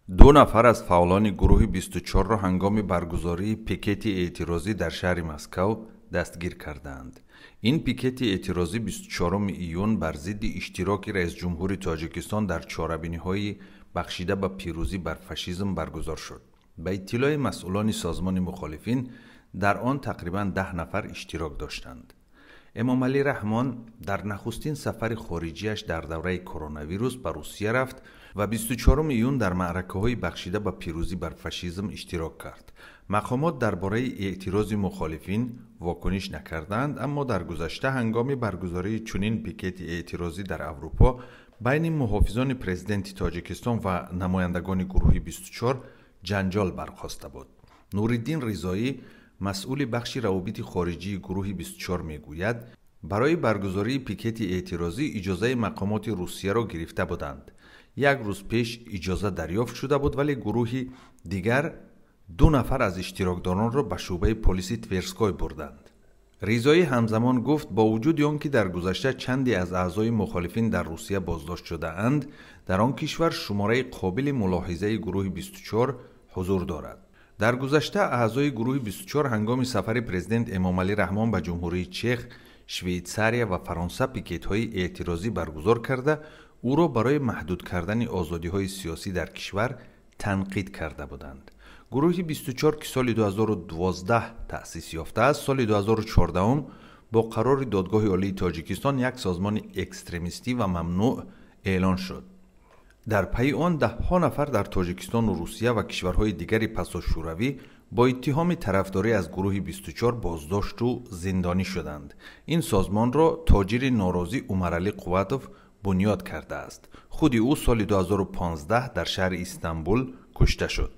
دو نفر از فعالان گروه 24 را هنگام برگزاری پیکت اعتراضی در شهر مسکو دستگیر کردند. این پیکت اعتراضی 24 ایون بر ضد اشتراک رئیس جمهور تاجیکستان در چاره‌بینی‌های بخشیده به پیروزی بر فاشیسم برگزار شد. به اطلاع مسئولان سازمان مخالفین، در آن تقریباً 10 نفر اشتراک داشتند. امام علی رحمان در نخستین سفر خارجیش در دوره کرونا ویروس به روسیه رفت و 24 ایون در معرکه‌های بخشیده به پیروزی بر فاشیسم اشتراک کرد. مقامات درباره اعتراض مخالفین واکنش نکردند، اما در گذشته هنگام برگزاری چنین پیکت اعتراضی در اروپا بین محافظان پرزیدنت تاجیکستان و نمایندگان گروه 24 جنجال برخاسته بود. نورالدین رضایی، مسئول بخش روابط خارجی گروه 24 میگوید برای برگزاری پیکت اعتراضی اجازه مقامات روسیه را گرفته بودند. یک روز پیش اجازه دریافت شده بود، ولی گروه دیگر 2 نفر از اشتراکداران را به شعبه پلیس تورسکای بردند. رضایی همزمان گفت با وجود آنکه در گذشته چندی از اعضای مخالفین در روسیه بازداشت شده اند، در آن کشور شماره قابل ملاحظه گروه 24 حضور دارد. در گذشته اعضای گروه 24 هنگام سفر پرزیدنت امام علی رحمان به جمهوری چک، شویتزاریا و فرانسه پیکت‌های اعتراضی برگزار کرده او را برای محدود کردن آزادی‌های سیاسی در کشور تنقید کرده بودند. گروه 24 که سال 2012 تأسیس یافته است، سال 2014 با قرار دادگاه عالی تاجیکستان یک سازمان اکستریمیستی و ممنوع اعلان شد. در پی آن 10 نفر در تاجیکستان و روسیه و کشورهای دیگر پس از شوروی با اتهام طرفداری از گروه 24 بازداشت و زندانی شدند. این سازمان را تاجر ناراضی عمر علی قوتوف بنیاد کرده است. خود او سال 2015 در شهر استانبول کشته شد.